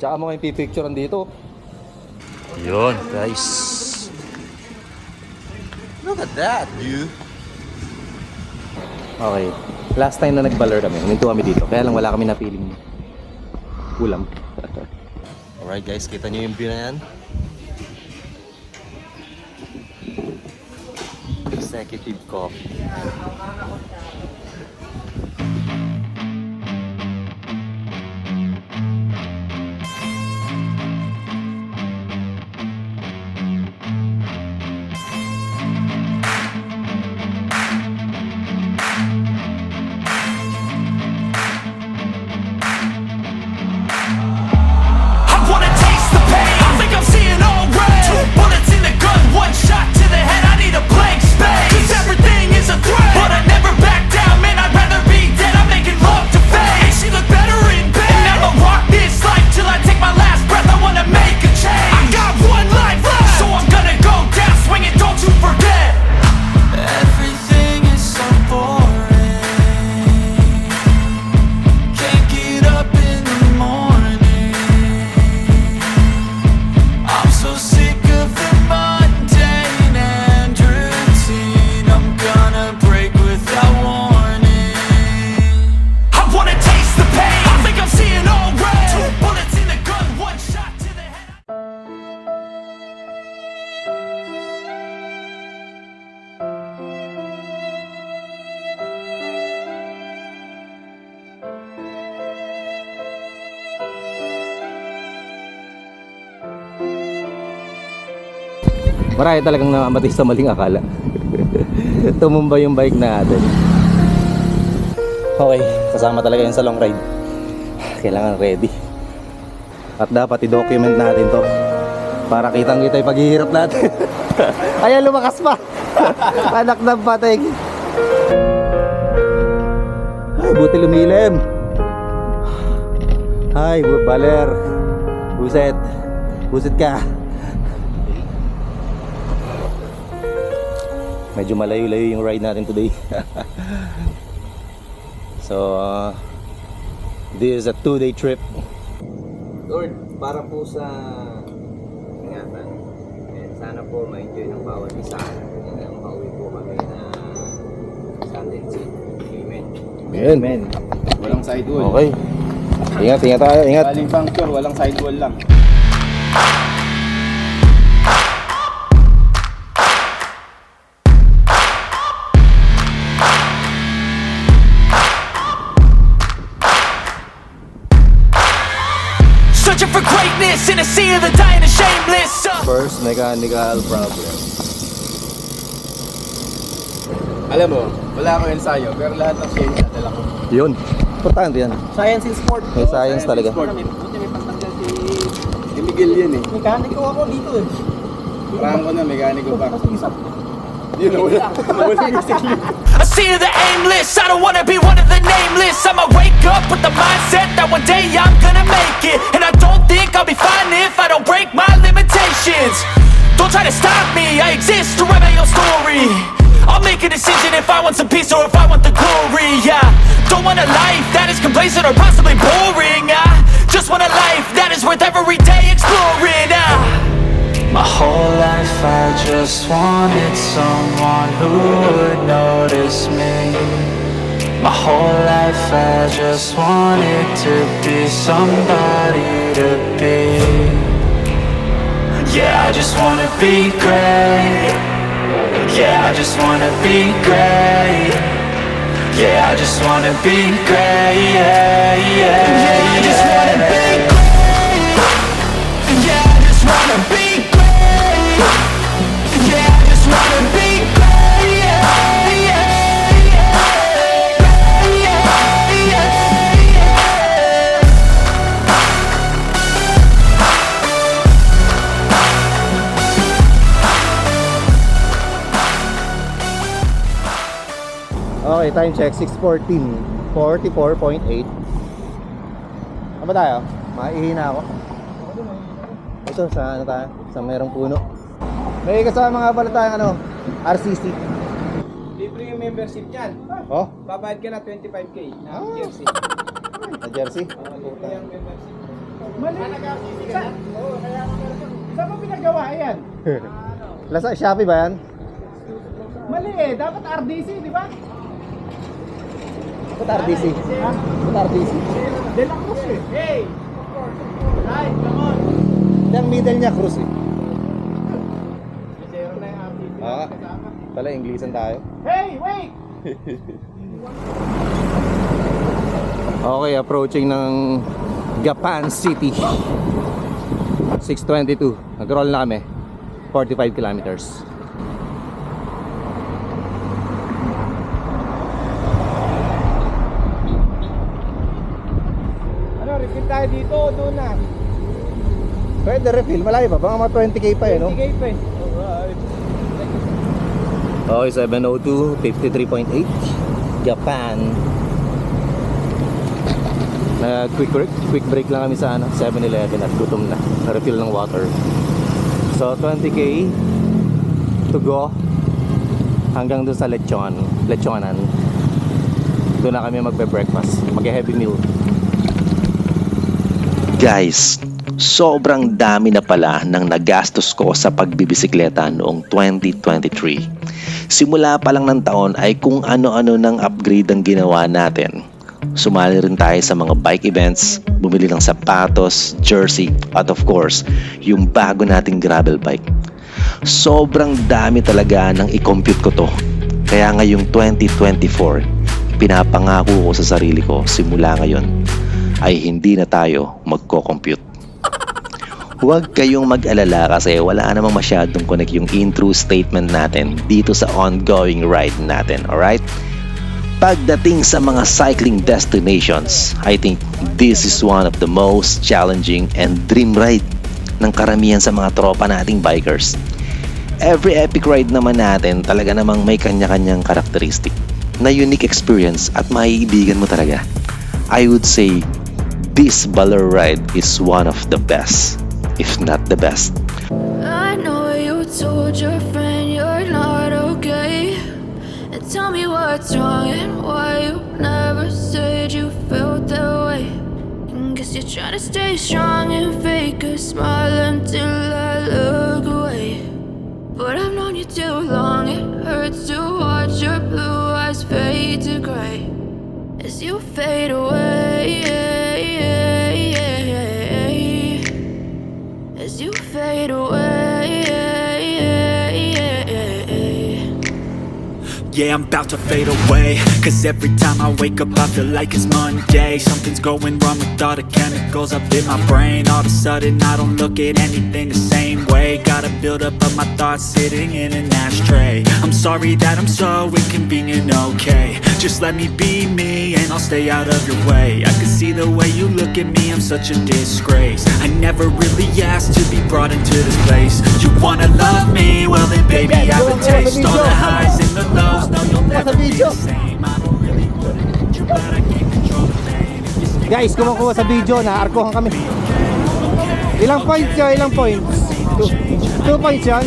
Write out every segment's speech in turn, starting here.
Tsaka mga yung pipicturean dito. Yun, guys. Look at that, dude. Okay. Last time na nag-baler kami, huminto kami dito. Kaya lang wala kami napiling ulam. Alright guys, kita nyo yung view na yan. Executive Coffee. Marami talagang namamatay sa maling akala. Tumumba yung bike natin. Okay, kasama talaga yun sa long ride. Kailangan ready. At dapat i-document natin to para kitang-kita yung paghihirap natin. Ayan, lumakas pa. Anak ng patay. Ay, buti lumilim. Ay, baler. Buset. Buset ka. Medyo malayo-layo yung ride natin today. So, this is a 2-day trip. Lord, para po sa ingatan, sana po ma-enjoy ng bawat isa. Pauwi po kami na Sunday. Amen. Amen. Walang sidewall. Okay. Ingat, ingat tayo, ingat. Galing puncture, walang sidewall lang. Searching for greatness in a sea of the dying and shameless. First mechanical problem. Alam mo, wala akong ensayo, pero lahat ng science dala ko. Yun. Importante yan. Science and sport. May science talaga. Sport. Buti may pagtanggal Si Miguel yan eh. mekaniko ako dito eh. Parang ko na, mekaniko pa. Isa. Yun, wala basically. A sea of the aimless. I don't wanna be one of the nameless. I'ma wake up with the mindset that one day I'm gonna make it. And I don't think I'll be fine if I don't break my limitations. Don't try to stop me, I exist to write my own story. I'll make a decision if I want some peace or if I want the glory. Yeah, don't want a life that is complacent or possibly boring. I just want a life that is worth every day exploring. My whole life I just wanted someone who would notice me. My whole life I just wanted to be somebody to be. Yeah, I just wanna be great. Yeah, I just wanna be great. Yeah, I just wanna be great. Yeah, yeah, yeah, I just wanna be great. Yeah, I just wanna be great. Yeah, I just wanna be great. Yeah, yeah, yeah. Yeah, yeah, yeah. Okay, time check. 6:14. 44.8. Ano ba tayo? Maihina ako. Ito, sa ano tayo? Sa merong puno. May kasama nga pala tayong ano, RCC. Libre yung membership niyan. Oh, Babayad ka na 25k na jersey. na jersey. Libre yung membership. Mali. Saan mo pinagawa yan? Lasa Shopee ba yan? Mali eh. Dapat RDC, di ba? Ba't RDC? Ha? Ba't RDC? De La Cruz eh. Hey! Right, come on. Yung middle niya, Cruz eh. Zero na yung RDC. Ah, pala, Inglesan tayo. Hey, wait! Okay, approaching ng Gapan City. 6:22. Nag-roll na kami. 45 kilometers. Ano, refill tayo dito o doon na? Pwede refill, malayo pa. Baka mga 20k pa eh, no? Bigay pa eh. Alright. Okay, 7:02, 53.8. Japan. Quick break lang kami sa 7-Eleven at gutom na. Refill ng water. So 20k to go hanggang dun sa lechonan. Doon na kami magbe-breakfast, mag-heavy meal. Guys, sobrang dami na pala ng nagastos ko sa pagbibisikleta noong 2023. Simula pa lang ng taon ay kung ano-ano ng upgrade ang ginawa natin. Sumali rin tayo sa mga bike events, bumili ng sapatos, jersey, at of course, yung bago nating gravel bike. Sobrang dami talaga nang i-compute ko to. Kaya ngayong 2024, pinapangako ko sa sarili ko simula ngayon ay hindi na tayo magko-compute. Huwag kayong mag-alala kasi wala namang masyadong connect yung intro statement natin dito sa ongoing ride natin, alright? Pagdating sa mga cycling destinations, I think this is one of the most challenging and dream ride ng karamihan sa mga tropa nating bikers. Every epic ride naman natin talaga namang may kanya-kanyang karakteristik na unique experience at maiibigan mo talaga. I would say this Baler ride is one of the best, if not the best. I know you told your friend you're not okay, and tell me what's wrong and why you never said you felt that way. And guess you're trying to stay strong and fake a smile until I look away. But I've known you too long, it hurts to watch your blue eyes fade to gray as you fade away. As you fade away. Yeah, I'm about to fade away, cause every time I wake up I feel like it's Monday. Something's going wrong with all the chemicals up in my brain. All of a sudden I don't look at anything the same way. Got a buildup of my thoughts sitting in an ashtray. I'm sorry that I'm so inconvenient, okay. Just let me be me and I'll stay out of your way. I can see the way you look at me, I'm such a disgrace. I never really asked to be brought into this place. You wanna love me? Well then baby I have a taste. All the highs and the lows, no you'll never be the same. I don't really wanna hurt you but I can't control the pain. If you stay Guys, kumukuha sa video, naarkohan kami. Ilang points yun? Ilang points? 2 points yan?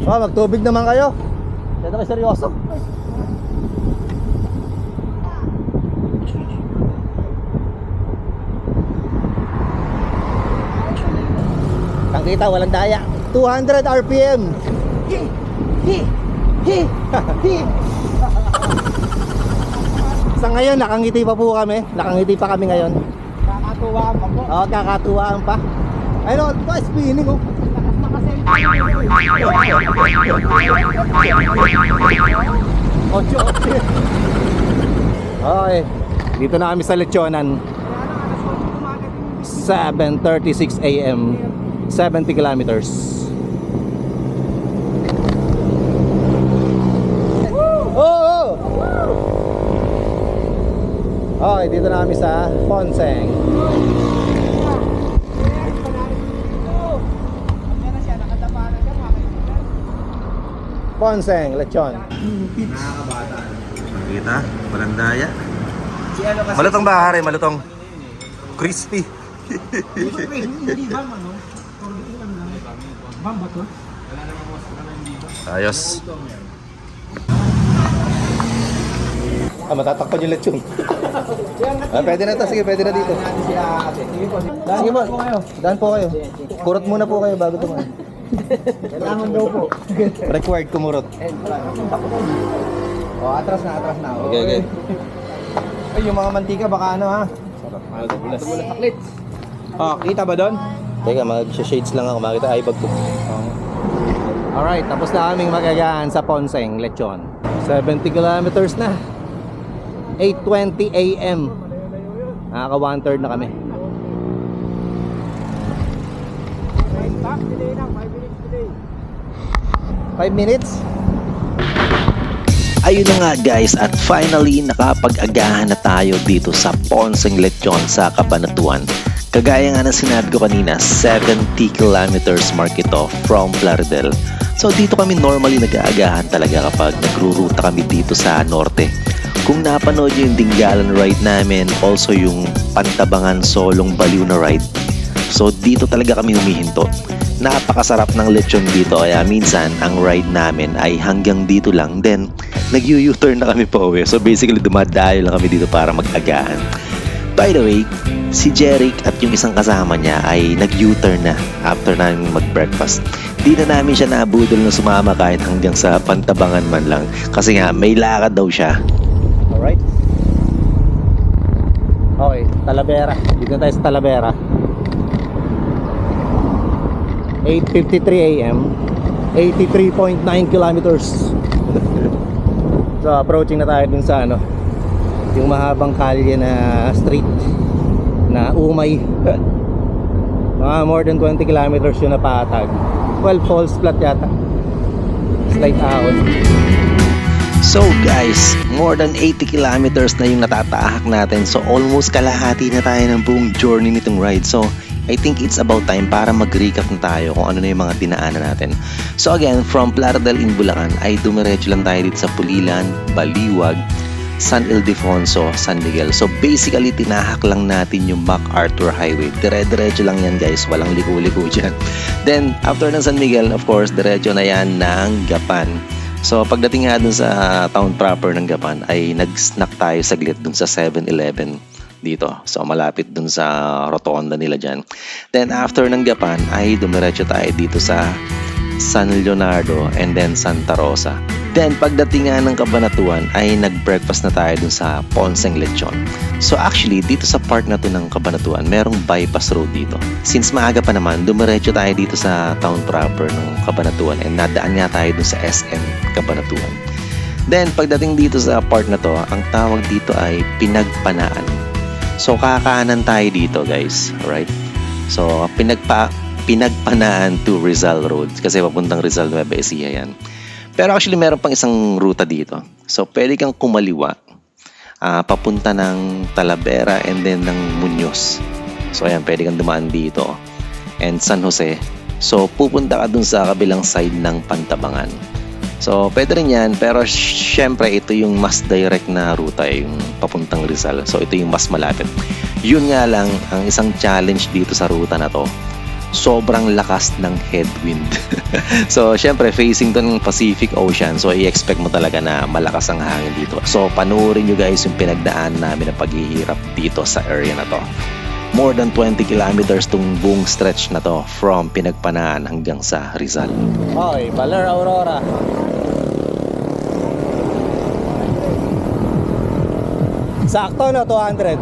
Oh, magtubig naman kayo. Kaya kayo seryoso. Tangkita, walang daya. 200 RPM. Sa ngayon, nakangiti pa po kami. Nakangiti pa kami ngayon. Kakatuwaan pa po. Oo, kakatuwaan pa. Ayun, ito pa, spinning oh. Okay, dito na kami sa lechonan. 7:36 AM, 70 kilometers. Oh! Okay, dito na kami sa Ponseng. Ponseng, lechon. Nakita? Walang daya. Malutong ba, Hari? Malutong. Crispy. Hindi ba, ano? Bam ba to? Ayos. Matatakpan yung lechon. Pwede na to. Sige, pwede na dito. Sige po. Daan po kayo. Kurot muna po kayo bago tumayo. Kailangan daw po. Required kumurot. Atras na. Okay. Ay, yung mga mantika baka ano ha. Madulas. Kita ba doon? Teka, mag-shades lang ako. Makita ay bagto. Alright, tapos na kaming magagaan sa Ponseng, Lechon. 70 kilometers na. 8:20 AM. Nakaka 1/3 na kami. Back, delay lang. 5 minutes delay. 5 minutes? Ayun na nga guys, at finally nakapag-agahan na tayo dito sa Ponseng Lechon sa Cabanatuan. Kagaya nga na sinabi ko kanina, 70 kilometers mark ito from Plaridel. So dito kami normally nag-aagahan talaga kapag nagruruta kami dito sa norte. Kung napanood nyo yung Dinggalan ride namin, also yung Pantabangan Solong Baliw na ride. So dito talaga kami humihinto. Napakasarap ng lechon dito kaya minsan ang ride namin ay hanggang dito lang. Then nag-U-turn na kami pa uwi. So basically dumadayo lang kami dito para mag-agahan. By the way, si Jeric at yung isang kasama niya ay nag-U-turn na after namin mag-breakfast. Di na namin siya nabudol na sumama kahit hanggang sa Pantabangan man lang. Kasi nga may lakad daw siya. Alright. Okay, Talavera. Dito na tayo sa Talavera. 8:53 AM. 83.9 kilometers. So approaching na tayo dun sa ano, yung mahabang kalye na street na Umay. Mga more than 20 kilometers yun na patag. 12 falls flat yata. Slight ahon. So guys, more than 80 kilometers na yung natatahak natin. So almost kalahati na tayo ng buong journey nitong ride. So I think it's about time para mag-recap na tayo kung ano na yung mga dinaanan natin. So again, from Plaridel in Bulacan ay dumiretso lang tayo dito sa Pulilan, Baliwag, San Ildefonso, San Miguel. So basically, tinahak lang natin yung MacArthur Highway. Dire-diretso lang yan guys, walang liko-liko dyan. Then, after ng San Miguel, of course, diretso na yan ng Gapan. So pagdating nga dun sa town proper ng Gapan, ay nag-snack tayo saglit dun sa 7-Eleven dito. So malapit dun sa rotonda nila dyan. Then after ng Gapan, ay dumiretso tayo dito sa San Leonardo and then Santa Rosa. Then pagdating nga ng Cabanatuan ay nag-breakfast na tayo dun sa Ponseng Lechon. So actually dito sa part na to ng Cabanatuan merong bypass road dito. Since maaga pa naman, dumiretso tayo dito sa town proper ng Cabanatuan and nadaan nga tayo dun sa SM Cabanatuan. Then pagdating dito sa part na to, ang tawag dito ay Pinagpanaan. So kakaanan tayo dito guys, alright? So Pinagpanaan to Rizal Road kasi papuntang Rizal Nueva Ecija yan. Pero actually meron pang isang ruta dito. So pwede kang kumaliwa papunta ng Talavera and then ng Muñoz. So ayan, pwede kang dumaan dito and San Jose. So pupunta ka dun sa kabilang side ng Pantabangan. So pwede rin yan, pero syempre ito yung mas direct na ruta, yung papuntang Rizal. So ito yung mas malapit. Yun nga lang, ang isang challenge dito sa ruta na to, sobrang lakas ng headwind. So syempre facing to ng Pacific Ocean, so i-expect mo talaga na malakas ang hangin dito. So panoorin nyo guys yung pinagdaan namin na paghihirap dito sa area na to. More than 20 kilometers tong buong stretch na to from Pinagpanaan hanggang sa Rizal. Okay, Baler Aurora. Sakto no, 200.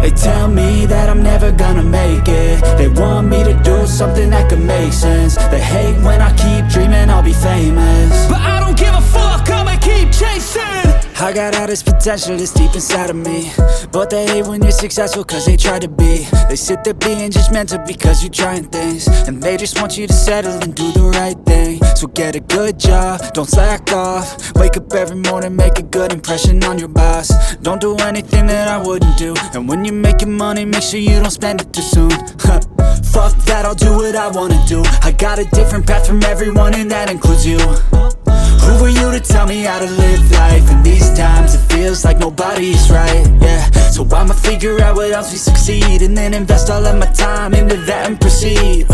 They tell me that I'm never gonna make it. They want me to do something that could make sense. They hate when I keep dreaming I'll be famous, But I don't give a fuck, I'ma keep chasing. I got all this potential that's deep inside of me, but they hate when you're successful cause they try to be. They sit there being judgmental because you're trying things, and they just want you to settle and do the right thing. So get a good job, don't slack off. Wake up every morning, make a good impression on your boss. Don't do anything that I wouldn't do, and when you're making money, make sure you don't spend it too soon. Fuck that, I'll do what I wanna do. I got a different path from everyone and that includes you. Who were you to tell me how to live life? In these times it feels like nobody's right, yeah. So I'ma figure out what else we succeed, and then invest all of my time into that and proceed.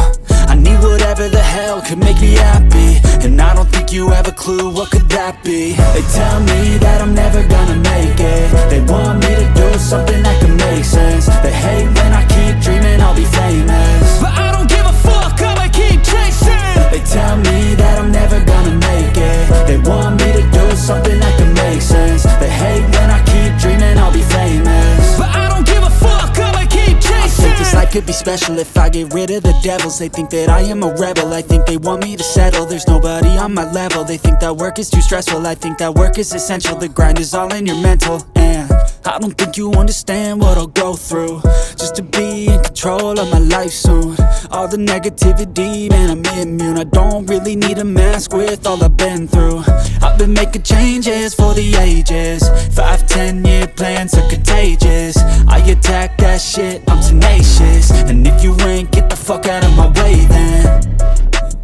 I need whatever the hell could make me happy, and I don't think you have a clue what could that be. They tell me that I'm never gonna make it. They want me to do something that can make sense. They hate when I keep dreaming I'll be famous, But I don't give a fuck, I'ma keep chasing. they tell me that I'm never gonna make it. They want me to do something that can make sense. They hate when I keep dreaming I'll be famous, But I don't give a fuck, I'ma keep I chasing. think this life could be special if I get rid of the devils. They think that I am a rebel, I think they want me to settle. There's nobody on my level, they think that work is too stressful. I think that work is essential, the grind is all in your mental. And I don't think you understand what I'll go through just to be in control of my life soon. All the negativity, man, I'm immune. I don't really need a mask with all I've been through. I've been making changes for the ages. 5, 10-year plans are contagious. I attack that shit, I'm tenacious. And if you ain't, get the fuck out of my way then.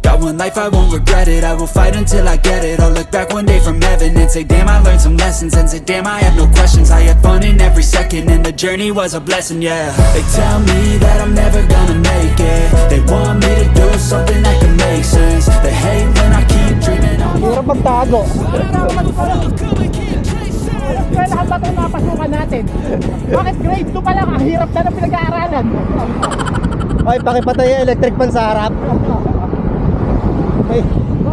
Got one life, I won't regret it. I will fight until I get it. I'll look back one day from heaven and say, damn, I learned some lessons. And say, damn, I have no questions. I had fun in every second, and the journey was a blessing, yeah. They tell me that I'm never gonna make it. They want me to do something that can make sense. They hate when I keep dreaming. Hirap magtago. Kaya ba itong napasukan natin? Bakit grade 2 pa lang? Ang hirap na ng pinag-aaralan. Ay, pakipatay yung electric fan sa harap.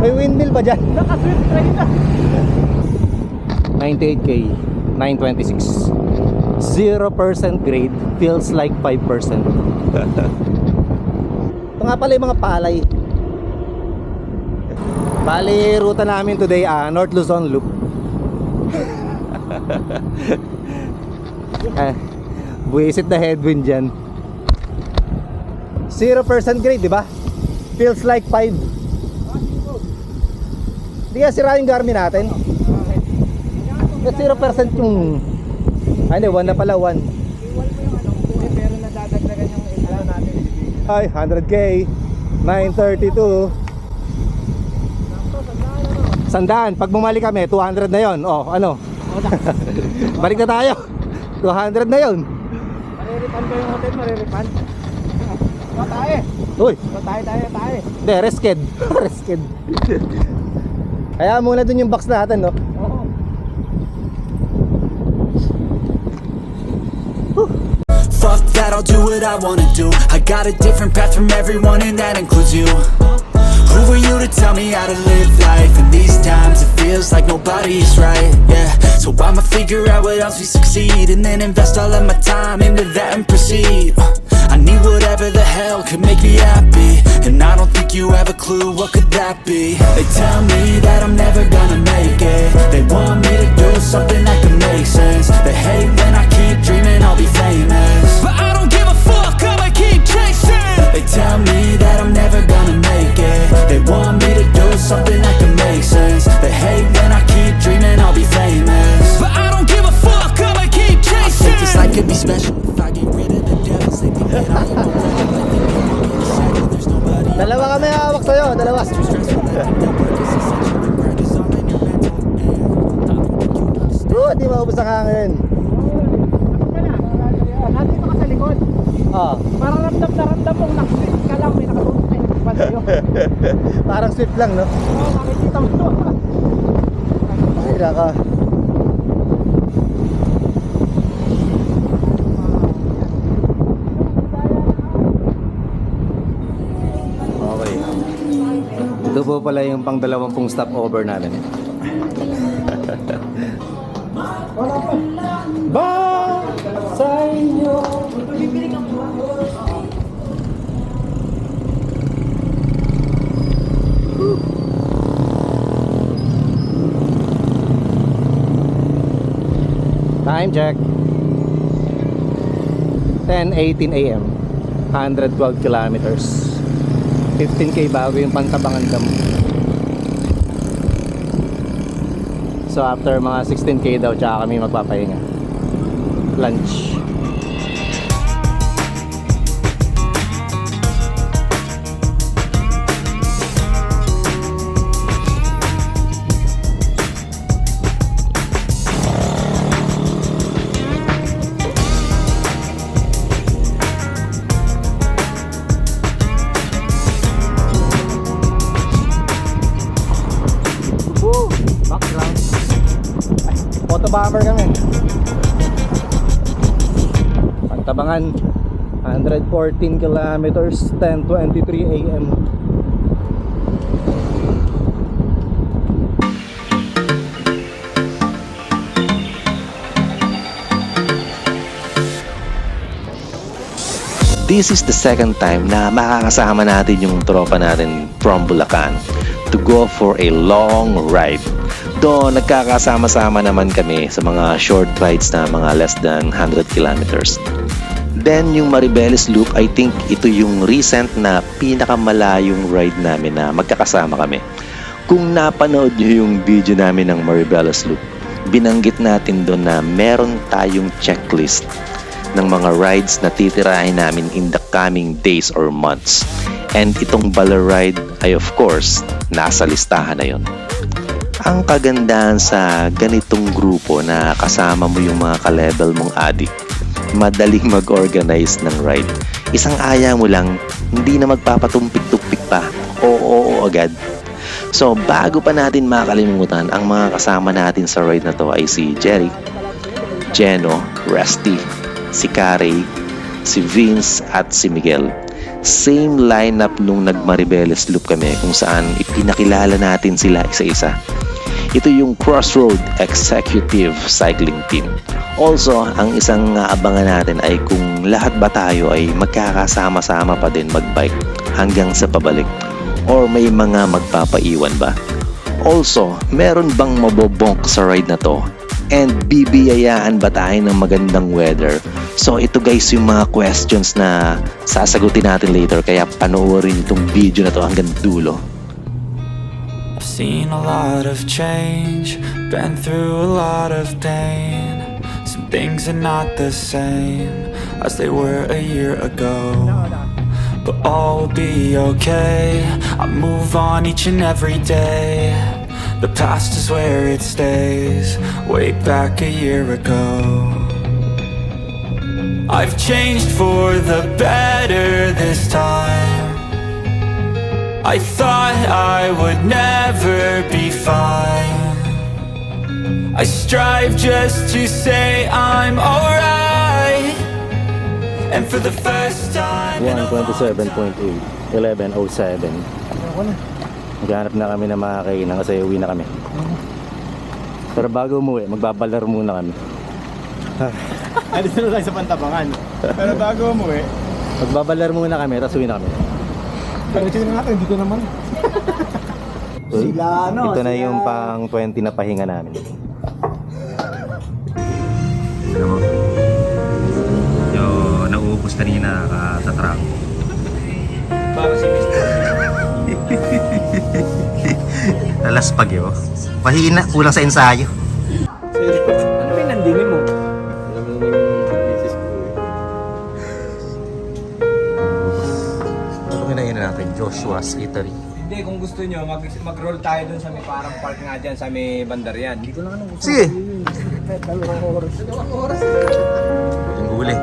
May windmill ba dyan? Nakasweet train na. 98k, 926. 0% grade feels like 5%. Ito nga pala yung mga palay. Bali, ruta namin today North Luzon Loop. Buwisit na headwind dyan. 0% grade, di ba? Feels like 5. Hindi nga sira yung Garmin natin. At 0% yung... Ay, hindi, 1 na pala, 1. Pero nadadagdagan yung ano natin. Ay, 100k, 932. Sandaan, pag bumalik kami, 200 na yon. Oh, ano? Balik na tayo. 200 na yon. Mariripan ko yung hotel, mariripan. Tayo. Uy, Tayo. hindi, resked. Resked. Kaya muna dun yung box natin, no? Oo. Fuck that, I'll do what I wanna do. I got a different path from everyone, and that includes you. Who are you to tell me how to live life? In these times it feels like nobody's right, yeah. So I'ma figure out what else we succeed, and then invest all of my time into that and proceed. I need whatever the hell could make me happy, and I don't think you have a clue what could that be. They tell me that I'm never gonna make it. They want me to do something that can make sense. They hate when I keep dreaming I'll be famous, But I don't give a fuck, I'ma keep chasing. they tell me that I'm never gonna make it. They want me to do something that can make sense. They hate when I keep dreaming I'll be famous, But I don't give a fuck, I'ma keep I think this life chasing. could be special if I get rid of the devils. They think that I am a rebel. I think they want me to settle. There's nobody Dalawa kami hawak sa'yo, dalawa. too stressful. I think that work is essential. The grind is all in your mental. And I don't think you understand. Di maubos ang hangin. Nandito ka sa likod. Ah, Parang ramdam na ramdam mong nakasweet ka lang. May nakatulog na yung iba sa'yo. parang swift lang, no? Oo, makikita mo to. Ay, naka. Okay. Ito po pala yung pang 20 stopover natin. Ba sa inyo. Time check. 10:18 AM. 112 kilometers. 15k bago yung Pantabangan Dam. So after mga 16k daw, tsaka kami magpapahinga. Lunch. bumper kami. Pantabangan, 114 kilometers, 10:23 AM. This is the second time na makakasama natin yung tropa natin from Bulacan to go for a long ride. Doon, nagkakasama-sama naman kami sa mga short rides na mga less than 100 kilometers. Then, yung Maribeles Loop, I think ito yung recent na pinakamalayong ride namin na magkakasama kami. Kung napanood nyo yung video namin ng Maribeles Loop, binanggit natin doon na meron tayong checklist ng mga rides na titirahin namin in the coming days or months. And itong Baler ride ay of course, nasa listahan na yon. Ang kagandahan sa ganitong grupo na kasama mo yung mga ka-level mong addict, madaling mag-organize ng ride. Isang aya mo lang, hindi na magpapatumpik-tumpik pa. Oo agad. So bago pa natin makalimutan, ang mga kasama natin sa ride na to ay si Jerry, Jeno, Rusty, si Carey, si Vince at si Miguel. Same lineup nung nag-Maribeles Loop kami kung saan ipinakilala natin sila isa-isa. Ito yung Crossroad Executive Cycling Team. Also, ang isang abangan natin ay kung lahat ba tayo ay magkakasama-sama pa din magbike hanggang sa pabalik or may mga magpapaiwan ba. Also, meron bang mabobonk sa ride na to? And bibiyayaan ba tayo ng magandang weather? So ito guys yung mga questions na sasagutin natin later, kaya panoorin itong video na to hanggang dulo. I've seen a lot of change, been through a lot of pain. Some things are not the same as they were a year ago, but all will be okay. I move on each and every day. The past is where it stays, way back a year ago. I've changed for the better this time. I thought I would never be fine. I strive just to say I'm alright. And for the first time in a long time, 127.8, 11:07. Maghanap na kami ng mga kainan kasi uwi na kami. Pero bago umuwi, magbabalar muna kami. Alis na tayo sa Pantabangan. Pero bago umuwi, Magbabalar muna kami, tapos uwi na kami. Pero sino natin, dito naman. Ito na yung pang 20 na pahinga namin. Yung nauubos kanina katatrang. para si Mr. Alas pag yun. Mahina, kulang sa ensayo. Ano pinandingin mo? Alam mo naman yung business ko eh. Ano kinain natin? Joshua's Eatery. Hindi, kung gusto nyo, mag-roll tayo dun sa may parang park nga dyan, sa may Bandarian. Hindi ko na ano gusto. Sige. Dalawang oras. Yung huli.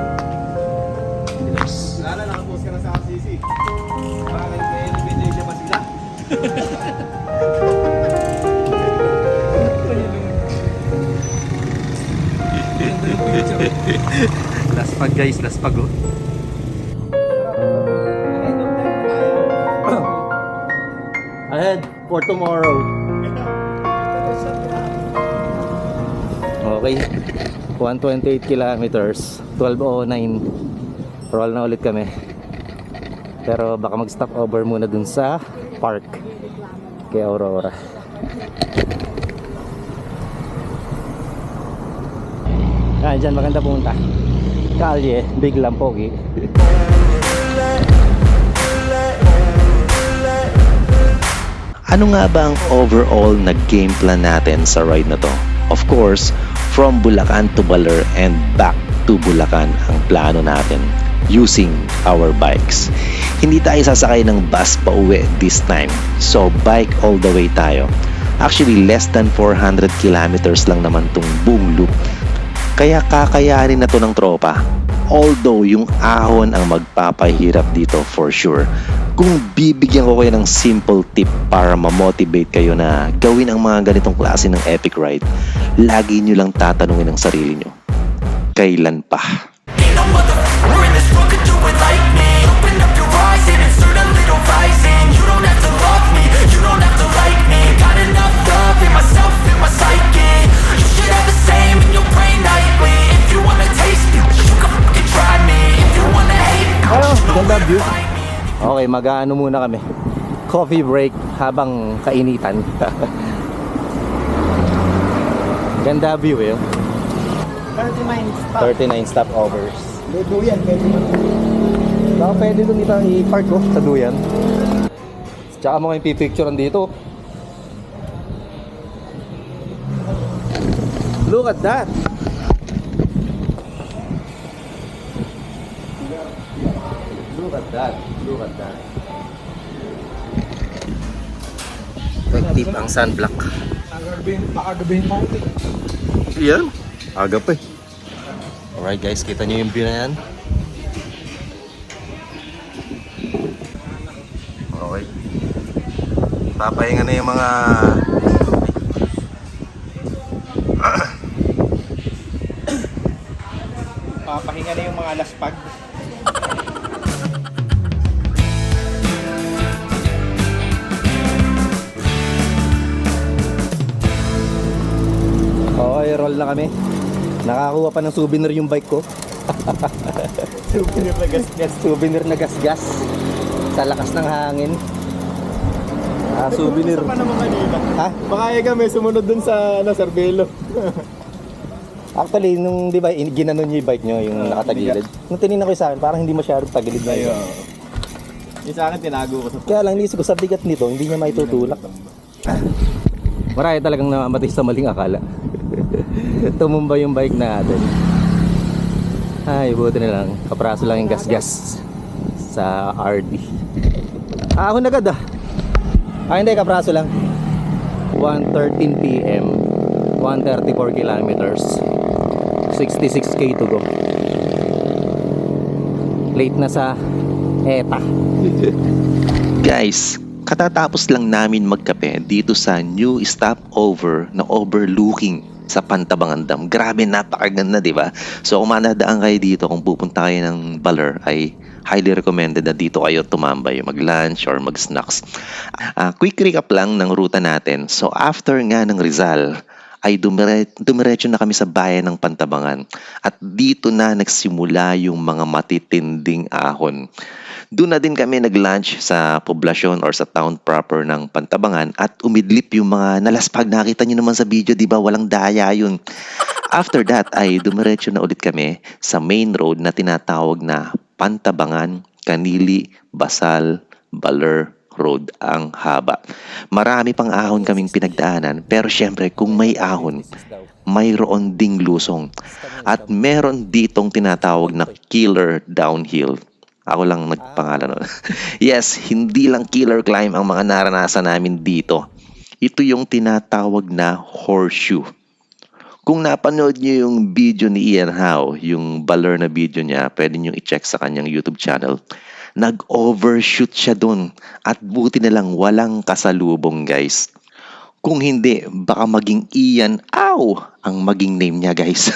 Lala, nakapost ka na sa RCC. Bakit may invitation pa sila? Last pag guys, last pag oh. Ahead for tomorrow. Okay. 128 kilometers, 12:09. Roll na ulit kami. Pero baka mag-stop over muna dun sa park kay Aurora. Dyan maganda punta. Kalye, biglang pogi. Ano nga ba ang overall na game plan natin sa ride na to? Of course, from Bulacan to Baler and back to Bulacan ang plano natin using our bikes. Hindi tayo sasakay ng bus pa uwi this time. So bike all the way tayo. Actually less than 400 kilometers lang naman tong buong loop. Kaya kakayanin na to ng tropa. Although yung ahon ang magpapahirap dito for sure. Kung bibigyan ko kayo ng simple tip para ma-motivate kayo na gawin ang mga ganitong klase ng epic ride, lagi nyo lang tatanungin ang sarili nyo, kailan pa? Ain't no motherfucker in this world could do it like me. Open up your eyes and insert a little rising. You don't have to love me, you don't have to like me. Got enough love in myself, in my psyche. You should have the same in your brain nightly. If you wanna taste me, you can fucking try me. If you wanna hate me, Ganda view. Okay, mag-ano muna kami. Coffee break habang kainitan. Ganda view eh. 39 stopovers. Duyan, pwede mo. Baka pwede doon ito i-park ko sa duyan. Tsaka mo kayong pipicturean dito. Look at that! Look at that! Look at that! Effective ang sunblock. Pakagabihin mo. Yan. Aga pa eh. Alright guys, kita nyo yung view na yan. Okay. Papahinga na yung mga Papahinga na yung mga laspag. okay, roll na kami. Nakakuha pa ng souvenir yung bike ko. Souvenir na gas-gas. Souvenir na gas-gas sa lakas ng hangin. Souvenir. Pa naman kanina. Ha? Baka kami sumunod dun sa Cervelo. Actually, nung di ba, ginanon niyo yung bike nyo, yung nakatagilid. Nung tinignan ko yung sa akin, parang hindi masyadong tagilid na yun. Yung sa akin, tinago ko sa Kaya lang, nisip ko sa bigat nito, hindi niya maitutulak. Marami talagang namamatay sa maling akala. Tumumba yung bike natin. Ay, buti na lang. Kapraso lang yung gas-gas sa RD. Ako na agad ah. Hindi, kapraso lang. 1:13 PM, 134 kilometers, 66k to go. Late na sa ETA. Guys, katatapos lang namin magkape dito sa new stopover na overlooking sa Pantabangan Dam. Grabe, napakaganda, di ba? So kung manadaan kayo dito, kung pupunta kayo ng Baler, ay highly recommended na dito kayo tumambay, mag-lunch or mag-snacks. Quick recap lang ng ruta natin. So after nga ng Rizal, ay dumiretso na kami sa bayan ng Pantabangan. At dito na nagsimula yung mga matitinding ahon. Doon na din kami nag-lunch sa poblasyon or sa town proper ng Pantabangan at umidlip yung mga nalaspag. Nakita nyo naman sa video, di ba? Walang daya yun. After that ay dumiretso na ulit kami sa main road na tinatawag na Pantabangan, Kanili, Basal, Baler Road. Ang haba. Marami pang ahon kaming pinagdaanan, pero syempre kung may ahon, mayroon ding lusong. At meron ditong tinatawag na killer downhill. Ako lang nagpangalan nun. Yes, hindi lang killer climb ang mga naranasan namin dito. Ito yung tinatawag na horseshoe. Kung napanood nyo yung video ni Ian Howe, yung Baler na video niya, pwede nyo i-check sa kanyang YouTube channel. Nag-overshoot siya dun. At buti na lang walang kasalubong, guys. Kung hindi, baka maging Ian Howe ang maging name niya, guys.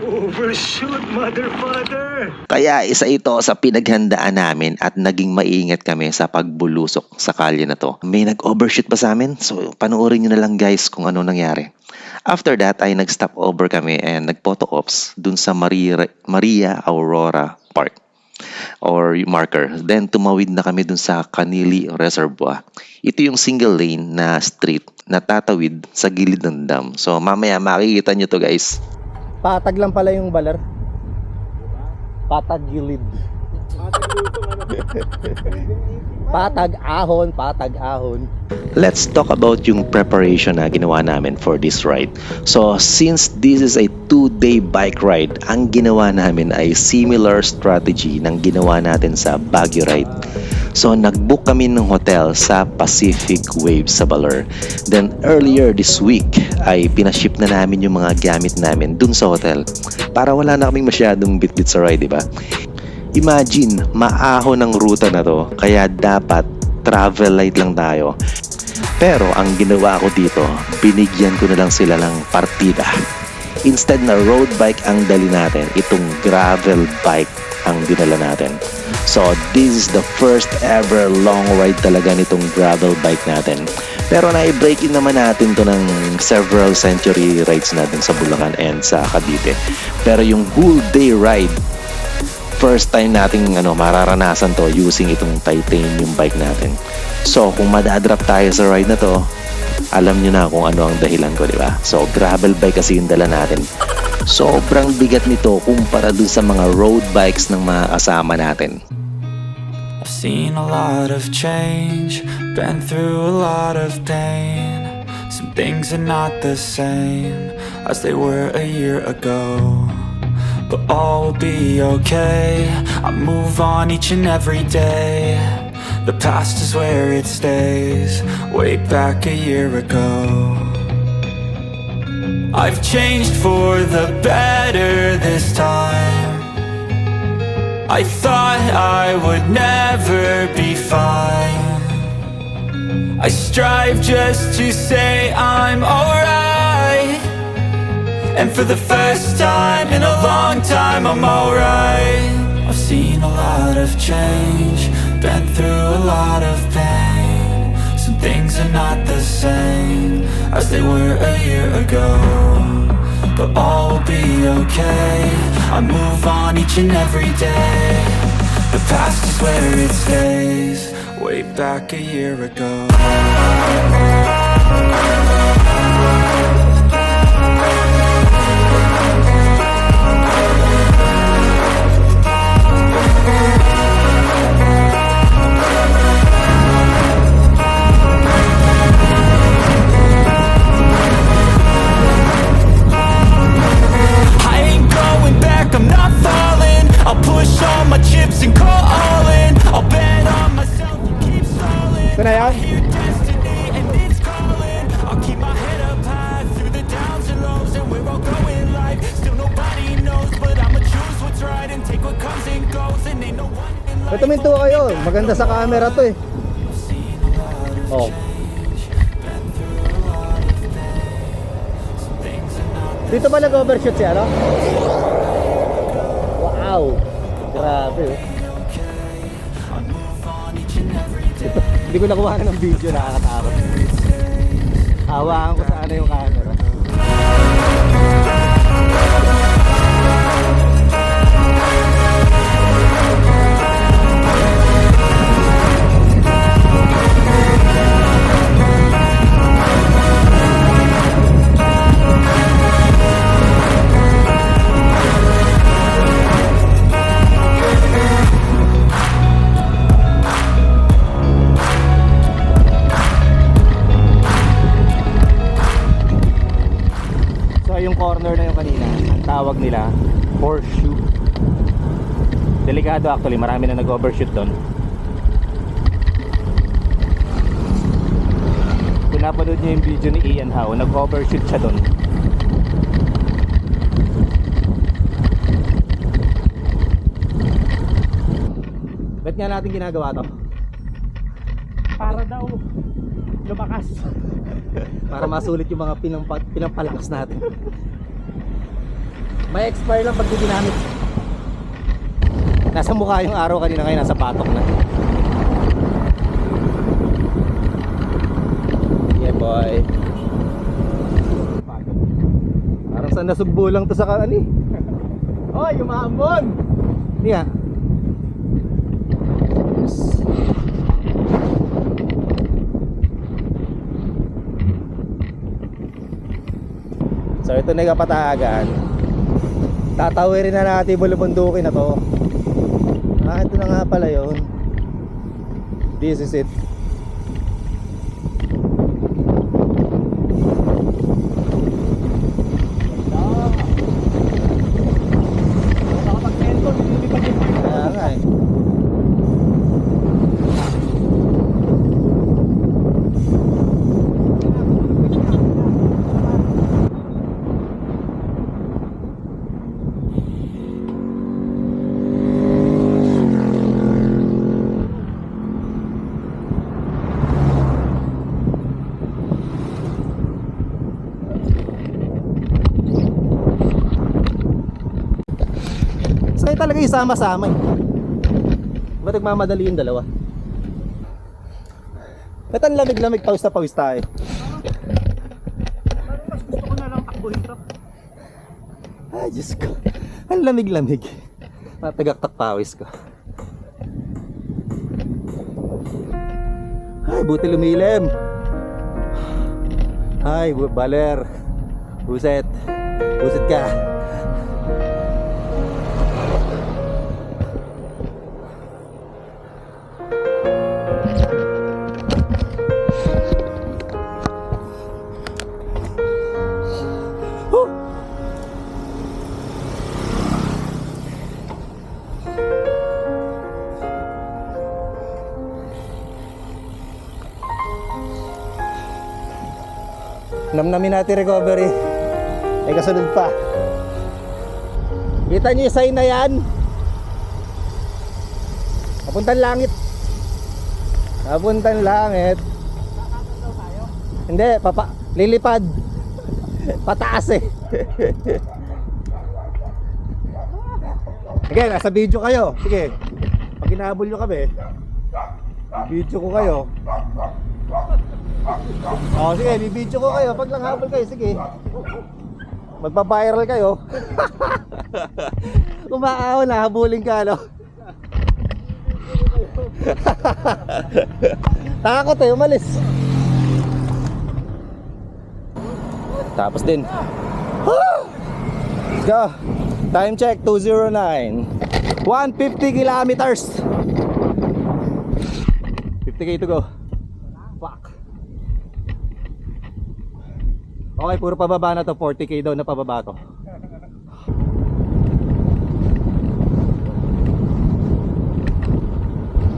Overshoot, mother father! Kaya isa ito sa pinaghandaan namin at naging maingat kami sa pagbulusok sa kalye na to. May nag-overshoot ba sa amin? So panoorin nyo na lang guys kung ano nangyari. After that ay nag-stop over kami and nag-photo ops dun sa Maria Aurora Park or marker. Then tumawid na kami dun sa Kanili Reservoir. Ito yung single lane na street na tatawid sa gilid ng dam. So mamaya makikita nyo to guys. Patag lang pala yung Baler. Patag gilid. Patag ahon, patag ahon. Let's talk about yung preparation na ginawa namin for this ride. So, since this is a 2-day bike ride, ang ginawa namin ay similar strategy ng ginawa natin sa Baguio ride. So nag-book kami ng hotel sa Pacific Waves sa Baler. Then earlier this week ay pinaship na namin yung mga gamit namin dun sa hotel para wala na kaming masyadong bit-bit sa ride, di ba? Imagine, maahon ng ruta na to kaya dapat travel light lang tayo. Pero ang ginawa ko dito, binigyan ko na lang sila ng partida. Instead na road bike ang dali natin, itong gravel bike ang dinala natin. So this is the first ever long ride talaga nitong gravel bike natin. Pero na-break in naman natin to ng several century rides natin sa Bulacan and sa Cavite. Pero yung whole day ride, first time nating mararanasan to using itong titanium bike natin. So kung madadrop tayo sa ride na to, alam nyo na kung ano ang dahilan ko, di ba? So gravel bike kasi yung dala natin. Sobrang bigat nito kumpara dun sa mga road bikes ng mga kasama natin. I've seen a lot of change, been through a lot of pain. Some things are not the same as they were a year ago, but all will be okay. I move on each and every day. The past is where it stays, way back a year ago. I've changed for the better this time. I thought I would never be fine. I strive just to say I'm alright, and for the first time in a long time I'm alright. I've seen a lot of change, been through a lot of pain. Some things are not the same as they were a year ago, but all will be okay. I move on each and every day. The past is where it stays, way back a year ago. I'm not falling, I'll push all my chips and call all in. I'll bet on myself and keep stalling. Ito na yan? I hear destiny and it's calling. I'll keep my head up high through the downs and lows, and we're all going life. Still nobody knows, but I'ma choose what's right and take what comes and goes, and ain't no one in life. Ito minto kayo, maganda sa camera to eh. Oh. Dito ba nag-overshoot siya, no? Wow! Grabe oh. Hindi ko nakuha ng video, nakakatakot. Hawaan ko sa yung camera. Yung corner na yung kanina, ang tawag nila horseshoe. Delikado actually, marami na nag-overshoot doon. Kung napanood nyo yung video ni Ian Howe, nag-overshoot siya doon. Ba't nga natin ginagawa to? Para daw lumakas. Para masulit yung mga pinampalakas natin. May expire lang pag di ginamit. Nasa mukha yung araw kanina, ngayon nasa patok na. Yeah boy. Parang saan nasugbo lang to sa kanani. Oh, yung maambon. Hindi nga. So ito na yung kapatagan. Tatawirin na natin yung bulubundukin na to. Ito na nga pala yun. This is it. Kaya nga eh. Kayo talaga yung sama-sama eh. Ba't nagmamadali yung dalawa? Ba't ang lamig-lamig, pawis na pawis tayo? Mas gusto ko na lang takbuhin to. Ay, Diyos ko. Ang lamig-lamig. Matagaktak pawis ko. Ay, buti lumilim. Ay, baler. Buset. Buset ka. Namnamin natin recovery. May kasunod pa. Kita niyo yung sign na yan? Papuntang langit. Papuntang langit. Hindi, lilipad. Pataas eh. Sige, nasa video kayo. Sige. Pag hinahabol nyo kami, video ko kayo. Oh, sige, bibidyo ko kayo. Pag lang habol kayo, sige. Magpa-viral kayo. Umaahon na, habulin ka, no? Takot eh, umalis. Tapos din. Let's go. Time check, 2:09. 150 kilometers. 50k to go. Fuck. Okay, puro pababa na to. 40k daw na pababa to.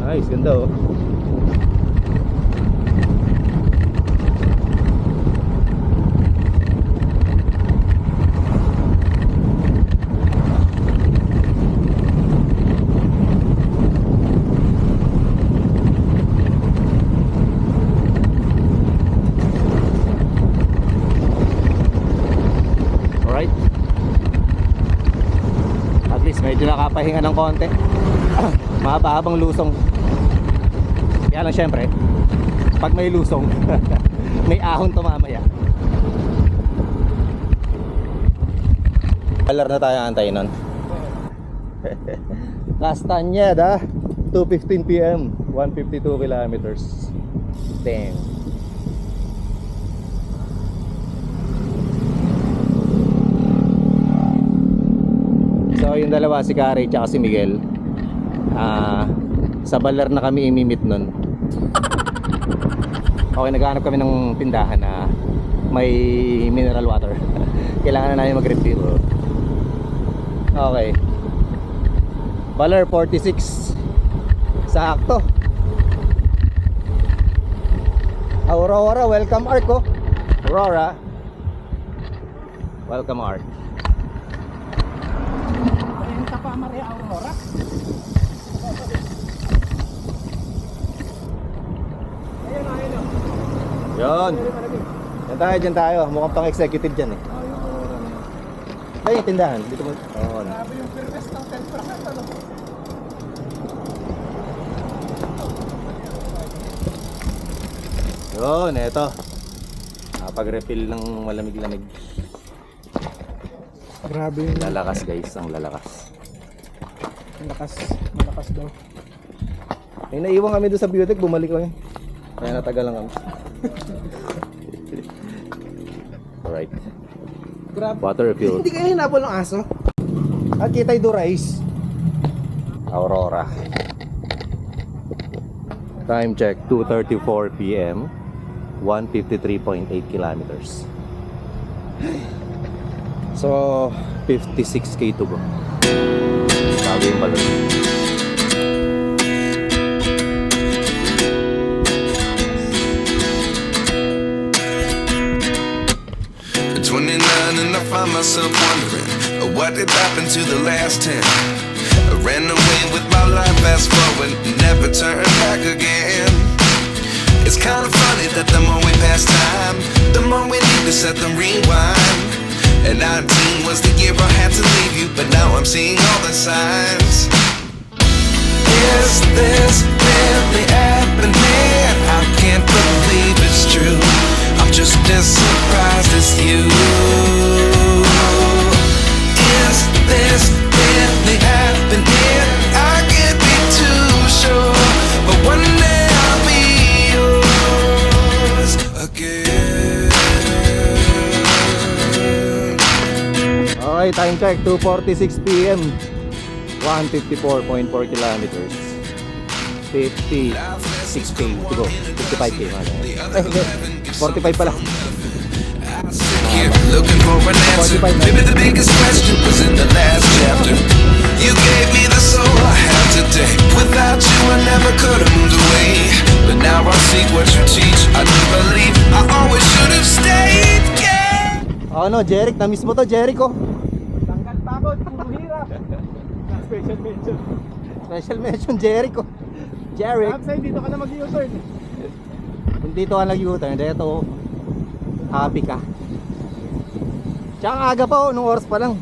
Nice, ganda oh. Alright. At least medyo nakapahinga ng konti. Mahaba-habang lusong. Kaya lang syempre, pag may lusong, may ahon to mamaya. Alar na tayo antayin nun. Castañeda, 2:15 PM, 152 kilometers. Damn. So yung dalawa, si Kari at si Miguel, sa Baler na kami imimit nun. Okay, naghahanap kami ng tindahan na may mineral water. Kailangan na namin mag-refill. Okay, Baler 46. Sakto. Aurora, welcome Arc oh. Aurora, welcome Arc. Renta pa Maria Aurora. Yun. Diyan tayo. Mukhang pang executive dyan eh. Ay, yung tindahan. Dito mo. Oo. Grabe yung first ng 10% ano. Yun, eto. Pag-refill ng malamig-lamig. Grabe yung Lalakas guys, ang lalakas. malakas daw. May naiwan kami doon sa Biotech, bumalik kami. Kaya natagal lang kami. Alright. Grabe. Water refill. Hindi kaya hinabol ng aso? At Kitay Durais. Aurora. Time check, 2:34 PM, 153.8 kilometers. So, 56k to go. Sabi yung balon. At 29 and I find myself wondering what did happen to the last 10. I ran away with my life, fast forward, never turn back again. It's kind of funny that the more we pass time, the more we need to set the rewind. And 19 was the year I had to leave you, but now I'm seeing all the signs. Is this really happening? I can't believe it's true. I'm just as surprised as you. Is this really happening? I can't be too sure, but one day I'll be yours again. Okay, time check, 2:46 PM. 154.4 kilometers. 56K to go. 55K. Eh, hindi. 45 pala. Here, looking for an answer. Maybe the biggest question was in the last chapter. You gave me the soul I have today. Without you, I never could have moved away. But now I see what you teach. I do believe I always should have stayed. Yeah. Oh no, Jeric, na-miss mo to, Jericho. Tanggal pagod, puro hirap. Special mention. Special mention, Jericho. Jeric. Upside, dito ka na mag-U-turn. Kung dito ka nag-U-turn, dito happy ka. Tsaka aga pa oh, nung oras pa lang.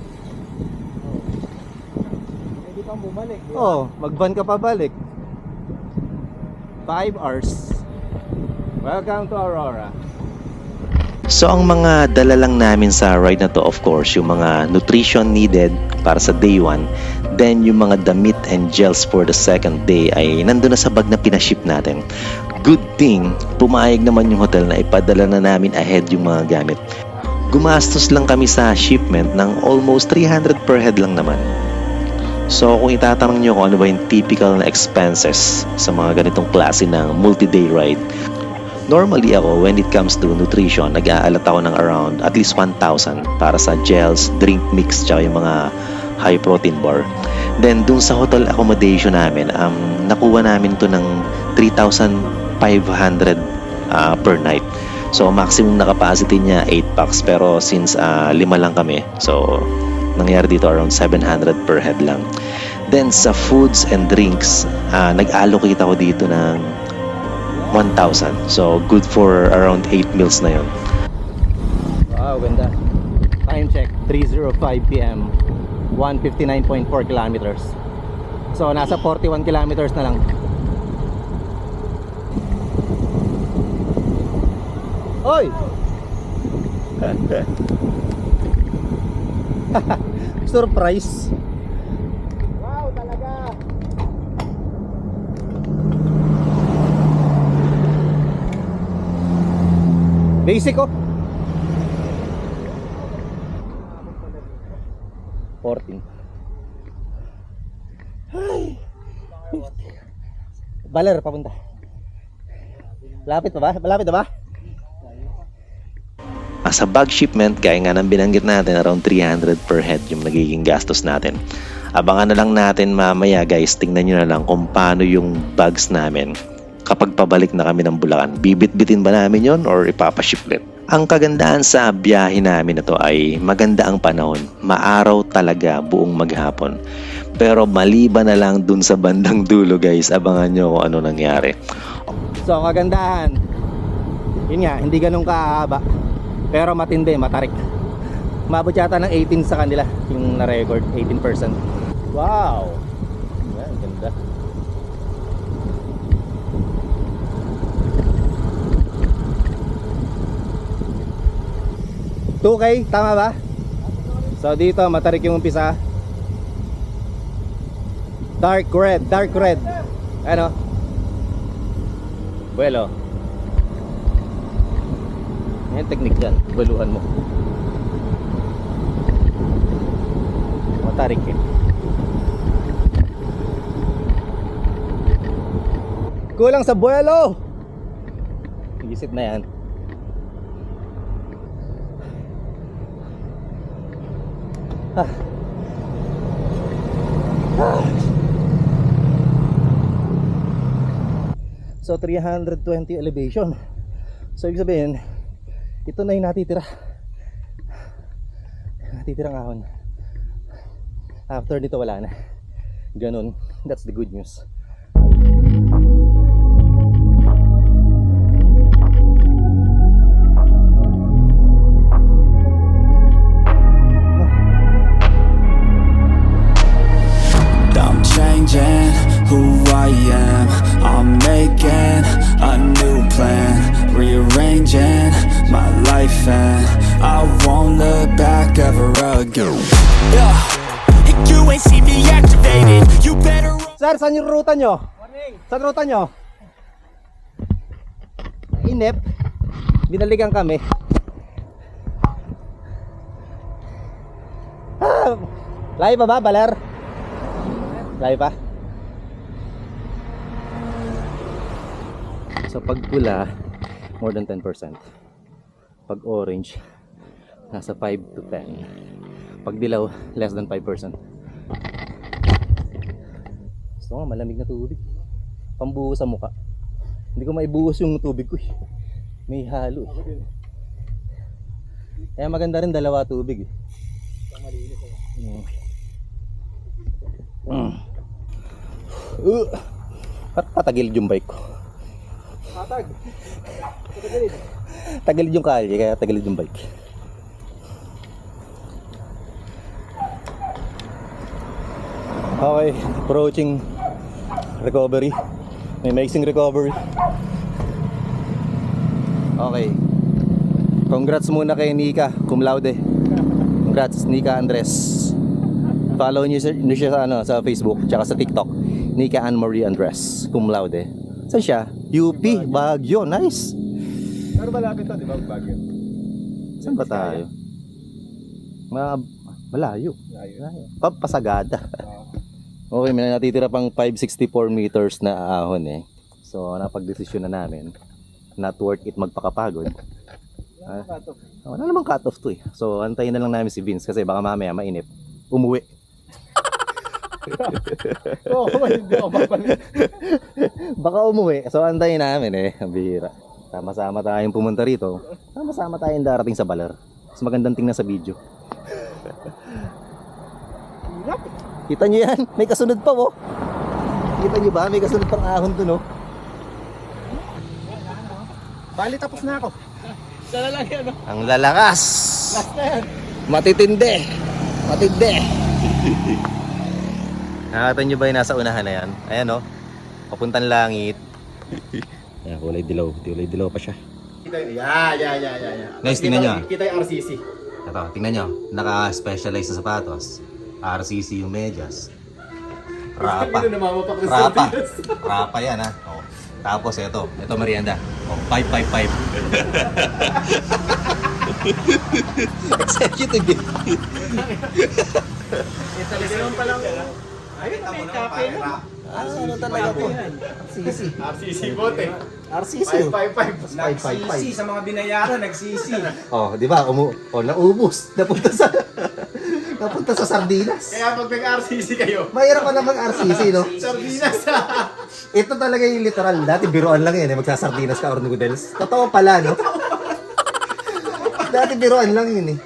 Pwede pang bumalik. Oh, mag-van ka pa balik. 5 hours. Welcome to Aurora. So ang mga dala lang namin sa ride na to, of course, yung mga nutrition needed para sa day 1. Then yung mga damit and gels for the second day ay nandun na sa bag na pinaship natin. Good thing, pumayag naman yung hotel na ipadala na namin ahead yung mga gamit. Gumastos lang kami sa shipment ng almost 300 per head lang naman. So kung itatanong nyo kung ano ba yung typical na expenses sa mga ganitong klase ng multi-day ride, normally ako, when it comes to nutrition, nag-aalat ako ng around at least 1,000 para sa gels, drink mix, tsaka yung mga high protein bar. Then dun sa hotel accommodation namin, nakuha namin to ng 3,500 per night. So maximum na capacity niya 8 packs, pero since 5 lang kami, so nangyari dito around 700 per head lang. Then sa foods and drinks, nag-allocate ako dito ng 1,000. So good for around 8 meals na yon. Wow, ganda. Time check, 3:05 PM. 159.4 kilometers. So nasa 41 kilometers na lang. Oy! Surprise! Wow, talaga. Basic oh. 14. Ay. Baler papunta. Lapit pa ba? Malapit na ba? Sa bag shipment, gaya nga ng binanggit natin, around 300 per head yung nagiging gastos natin. Abangan na lang natin mamaya guys, tingnan nyo na lang kung paano yung bags namin kapag pabalik na kami ng Bulacan. Bibit-bitin ba namin yon or ipapashiplet? Ang kagandahan sa biyahe namin na to ay maganda ang panahon. Maaraw talaga buong maghapon. Pero maliban na lang dun sa bandang dulo guys, abangan nyo kung ano nangyari. So ang kagandahan, yun nga, hindi ganun kahaba. Pero matindi, matarik. Mabot yata ng 18 sa kanila yung na-record, 18%. Wow! Yan, ganda. Okay, tama ba? So dito, matarik yung umpisa. Dark red. Ano? Buelo. Yan technique dyan, baluhan mo. Matarik eh. Kulang sa buelo! Isit na yan. So 320 elevation. So ibig sabihin, ito na yung natitirang ahon. After dito wala na. Ganun. That's the good news. Yeah, you ain't see me activated. You better run. Sir, saan yung ruta nyo? Saan ruta nyo? Inip. Binalikan kami. Layo pa ba, Baler? Layo pa? So pag pula, more than 10%. Pag orange, nasa 5 to 10. Pag dilaw, less than 5%. Gusto nga, malamig na tubig. Pambuhos sa mukha. Hindi ko maibuhos yung tubig ko eh. May halo eh. Kaya maganda rin dalawa tubig eh. Patagilid yung bike ko. Tagilid yung kalye, kaya tagilid yung bike. Okay, approaching recovery. May mixing recovery. Okay. Congrats muna kay Nika, cum laude. Congrats Nika Andres. Follow niyo siya sa sa Facebook tsaka sa TikTok. Nika Ann Marie Andres, cum laude. Saan siya? UP, Baguio. Nice. Pero malapit to, di ba? Baguio. Saan ba tayo? Malayo. Pasagada. Okay, may natitira pang 564 meters na ahon eh. So, napag-desisyon na namin. Not worth it magpakapagod. Wala namang cut-off to eh. So, antayin na lang namin si Vince kasi baka mamaya mainip. Umuwi. Oo, hindi ako babalik. Baka umuwi. So, antayin namin eh. Ang bihira. Sama-sama tayong pumunta rito. Sama-sama tayong darating sa Baler. Mas magandang tingnan sa video. Kita nyo yan? May kasunod pa oh. Kita nyo ba? May kasunod pang ahon dun oh. Bali, tapos na ako. Sana lang yan, oh. Ang lalakas. Last na yan. Matitindi. Matindi. Nakakita nyo ba yung nasa unahan na yan? Ayan oh. Papuntang langit. Ayan, kulay dilaw. Kulay dilaw pa siya. Yeah. Guys, tingnan nyo. Kita yung RCC. Ito, tingnan nyo. Naka-specialize sa sapatos. RCC yung medyas. Rapa. Rapa. Rapa yan ha. Oh. Tapos ito merienda. Oh, 555. Executive. Ito naman palang... Ayun, may kape na. Ano talaga po? RCC. RCC bote. RCC. 555. 555. Sa mga binayaran, nagsisi. Oh, di ba? Naubos. Napunta sa sardinas. Kaya pag nag-RCC kayo, Mahirap pa na mag-RCC, no? sardinas. Ito talaga yung literal. Dati biruan lang yan, magsasardinas ka or noodles. Totoo pala, no? Dati biruan lang yun, eh.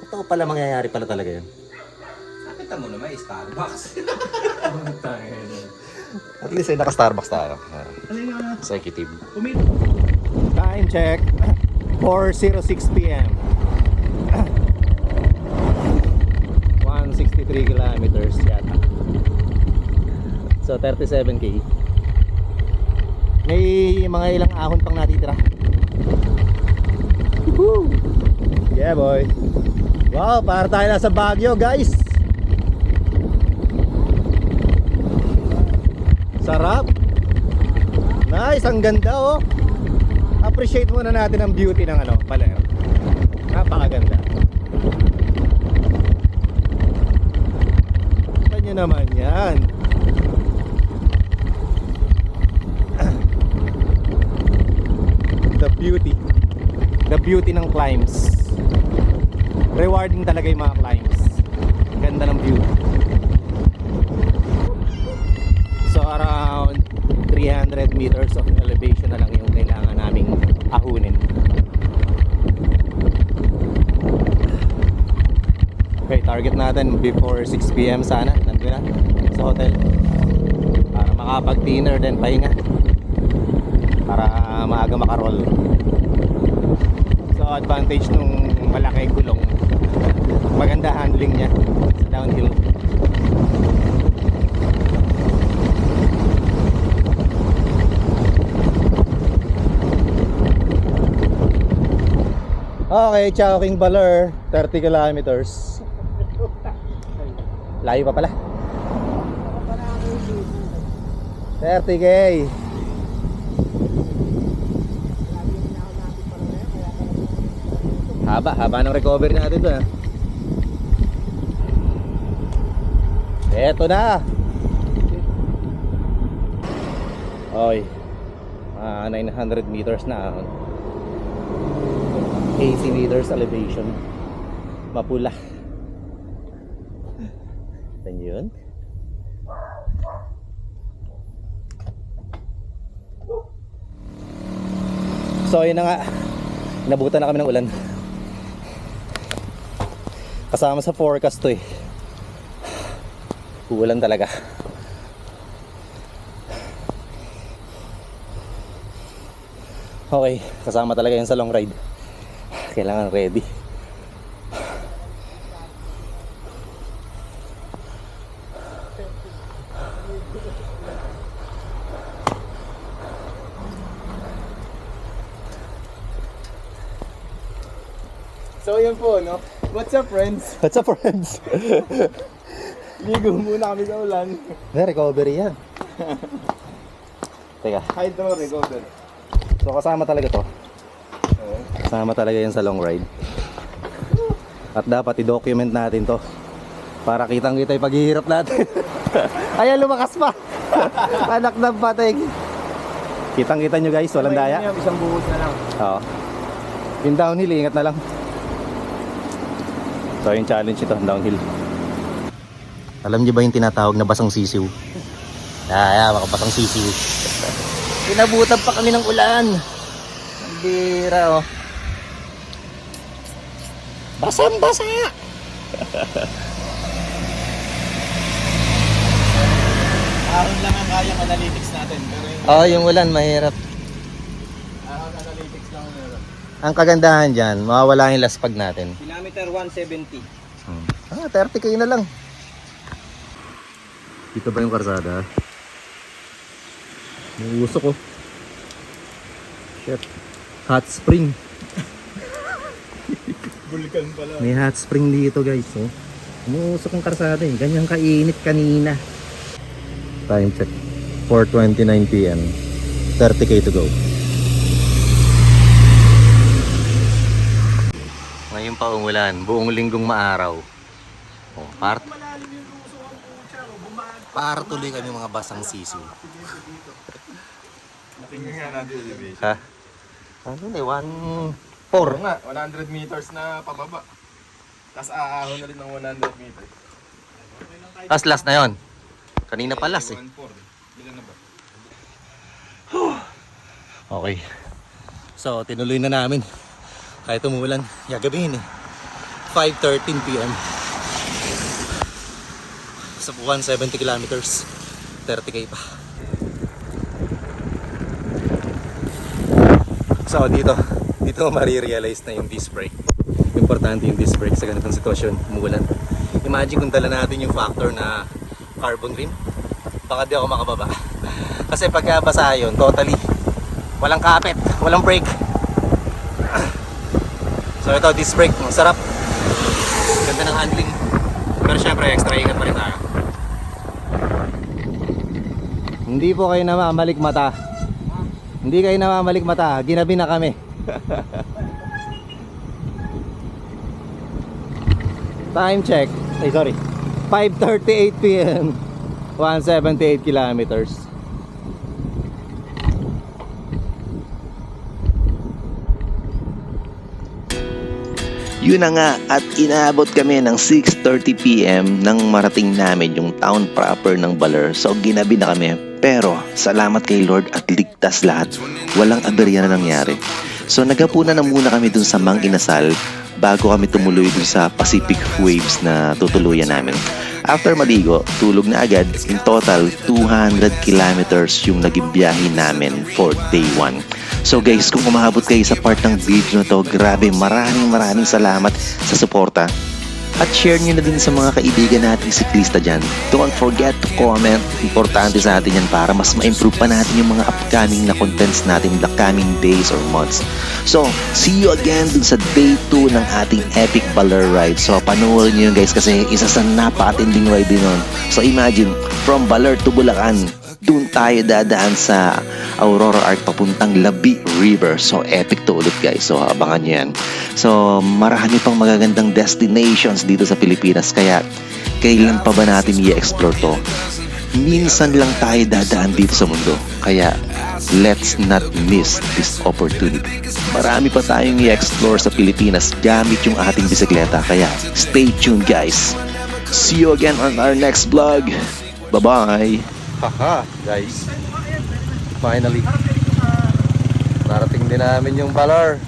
Totoo pala, mangyayari pala talaga yun. Kita mo naman, Starbucks. At least ay naka-Starbucks tayo. Executive. Time check. 4:06 p.m. 163 kilometers yata. So 37k. May mga ilang ahon pang natitira. Woo! Yeah boy. Wow, para tayo nasa Baguio guys. Sarap. Nice, ang ganda oh. Appreciate muna natin ang beauty ng Baler. Napakaganda. Kita nyo naman yan. The beauty ng climbs. Rewarding talaga yung mga climbs. Ganda ng view. So around 300 meters of elevation na lang yung kailangan naming ahunin. Okay, target natin before 6 PM sana. Nandun na sa hotel. Para makapag-dinner then pahinga. Para maaga makaroll. So advantage nung malaking gulong. Maganda handling niya sa downhill. Okay, Chowking Baler, 30 kilometers. Layo pa pala. 30K. Haba ng recovery natin doon, ha. Eto na. Oy. 900 meters na. 80 meters elevation. Mapula. Yan yun. So yun na nga. Nabutan na kami ng ulan. Kasama sa forecast to eh. Uulan talaga. Okay, kasama talaga yun sa long ride. Kailangan ready. So yun po, no? What's up, friends? What's up, friends? Ligo muna kami sa ulan. Recovery yan. Teka. Hydro recover. So kasama talaga to. Kasama talaga yan sa long ride. At dapat i-document natin to para kitang-kita yung paghihirap natin. Ayan, lumakas pa. Anak ng pating. Kitang-kita nyo guys, walang daya. Isang buhos na lang. Oo. Yung downhill, ingat na lang. So yung challenge ito, downhill. Alam niyo ba yung tinatawag na basang sisiw? Mga basang sisiw. Pinabutan pa kami ng ulan. Ang bira, oh. Basang-basa! Ahon lang ang kayang analytics natin. Pero Yung ulan, mahirap. ahon analytics lang meron. Ang kagandahan dyan, mawawala yung laspag natin. Kilometer 170. 30K na lang. Dito ba yung karsada? May usok, oh. Shit. Hot spring. Vulkan pala. May hot spring dito guys, oh. Umuusok ang karsada eh. Ganyan kainit kanina. Time check. 4:29 PM. 30K to go. Ngayon pa umulan. Buong linggong maaraw. Oh, para tuloy kami mga basang sisiw. Tingnan nga natin yung elevation. Ha? Ano na, 1.4. Puro nga, 100 meters na pababa. Tapos aahon na rin ng 100 meters. Tapos last na yon. Kanina pa last eh. 1.4. Bilan na ba? Okay. So, tinuloy na namin. Kahit umulan, gagabihin eh. 5:13 PM. Sa 170 kilometers. 30K pa. So, dito marirealize na yung disc brake. Importante yung disc brake sa ganitong sitwasyon, umulan. Imagine kung dala natin yung factor na carbon rim. Baka di ako makababa. Kasi pagka basa yun, totally walang kapit, walang brake. So ito, disc brake, masarap. Ganda ng handling. Pero syempre, extra ingat pa rin tayo. Hindi po kayo namamalik mata. Hindi kayo namamalik mata. Ginabi na kami. Time check. Ay, sorry. 5:38 PM. 178 kilometers. Yun na nga at inaabot kami ng 6:30 PM nang marating namin yung town proper ng Baler. So ginabi na kami. Pero salamat kay Lord at ligtas lahat. Walang aberya na nangyari. So naghapunan na muna kami dun sa Mang Inasal bago kami tumuloy dun sa Pacific Waves na tutuluyan namin. After maligo, tulog na agad. In total, 200 kilometers yung naging biyahe namin for day 1. So guys, kung umahabot kayo sa part ng video na to, grabe, maraming salamat sa suporta. At share nyo na din sa mga kaibigan nating siklista dyan. Don't forget to comment. Importante sa atin yan para mas ma-improve pa natin yung mga upcoming na contents natin in the coming days or months. So, see you again dun sa day 2 ng ating epic Baler ride. So, panoorin nyo yun guys kasi isa sa napakatinding ride din nun. So, imagine, from Baler to Bulacan, dun tayo dadaan sa Aurora Arc papuntang Labi River. So, epic to ulit guys. So, abangan nyo yan. So, marami pang magagandang destinations dito sa Pilipinas. Kaya, kailan pa ba natin i-explore to? Minsan lang tayo dadaan dito sa mundo. Kaya, let's not miss this opportunity. Marami pa tayong i-explore sa Pilipinas gamit yung ating bisikleta. Kaya, stay tuned guys. See you again on our next vlog. Bye-bye! Haha, guys. Finally. Narating din namin yung Baler.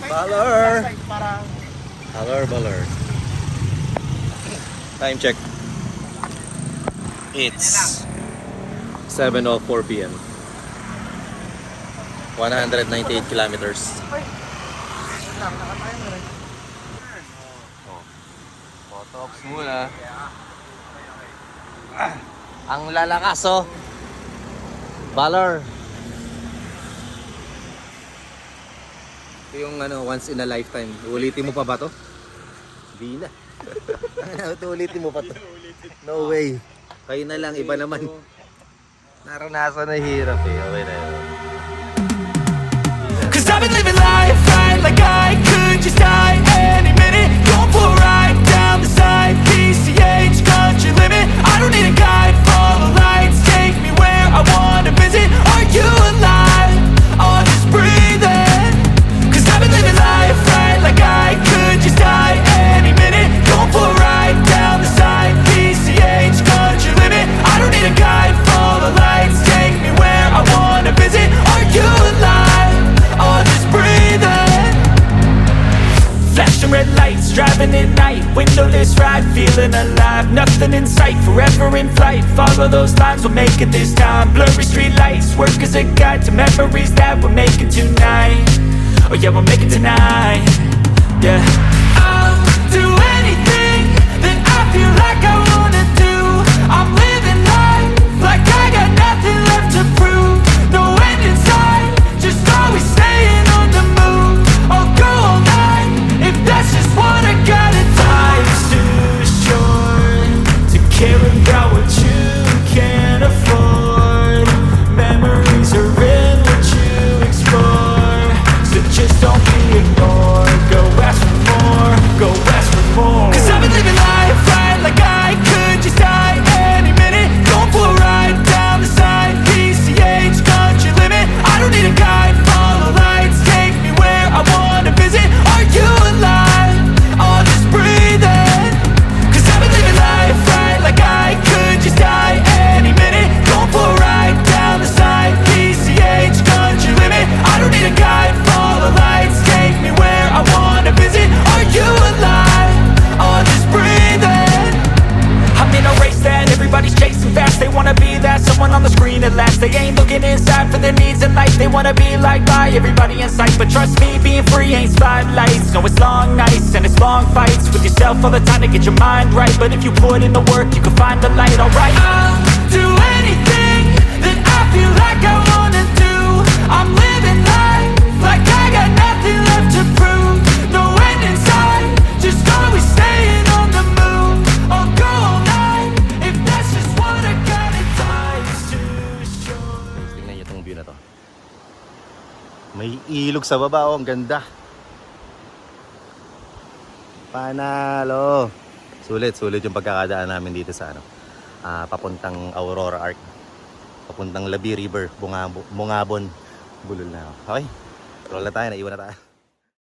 Baler! Baler. Time check. It's 7:04 p.m. 198 kilometers. Photops muna. Ang lalakas oh. Baler. Ito yung once in a lifetime. Ulitin mo pa ba to? Di na. Ulitin mo pa to? No way. Kayo na lang, iba naman. Naranasan na hirap eh. Okay na yun. Cause I've been living life right like I could just die any minute. Going for a ride down the side, PCH country limit. I don't need a guide, follow lights, take me where I wanna visit. Are you alive? Or just breathing? Cause I've been living life right like I could just die any minute. Going for a ride down the side, PCH country limit. I don't need a guide, follow lights, take me where I wanna visit. Are you alive? Or just breathing? Flashing red lights, driving at night, windowless ride, feeling alive. Nothing in sight, forever in flight. Follow those lines, we'll make it this time. Blurry street lights, work as a guide to memories that we're making tonight. Oh yeah, we'll make it tonight. Yeah. I'll do anything that I feel like I wanna do. I'm living life like I got nothing left to prove. No end in sight, just always staying on the move. I'll go all night if that's just what I gotta do. Life's too short to care about what you can't afford. Memories are in what you explore, so just don't be ignored. Go ask for more, go ask for more. Cause I've been living life right like I could just die any minute. Going for a ride down the side, PCH country limit. I don't need a guide, follow lights, take me where I wanna visit. Are you alive? Or just breathing? Cause I've been living life right like I could just die any minute. Going for a ride down the side, PCH country limit. I don't need a guide, follow lights, take me where I wanna visit. Are you alive? Or just breathing? I'm in a race that everybody's chasing fast. They wanna be that someone on the screen at last. They ain't looking inside for their needs in life. They wanna be liked by everybody in sight. But trust me, being free ain't spotlights. No, it's long nights and it's long fights with yourself all the time to get your mind right. But if you put in the work, you can find the light, alright. I'll do anything that I feel like I wanna do. I'm living life like I got nothing left to prove. No end in sight, just always staying on the move. I'll go all night if that's just what I gotta do. Life's too short. Tingnan nyo itong view na to. May ilog sa baba oh, ang ganda. Panalo. Sulit yung pagkakadaan namin dito sa papuntang Aurora Arc. Papuntang Labi River, Bungabon. Bulol na ako. Okay. Roll na tayo, naiwan na tayo.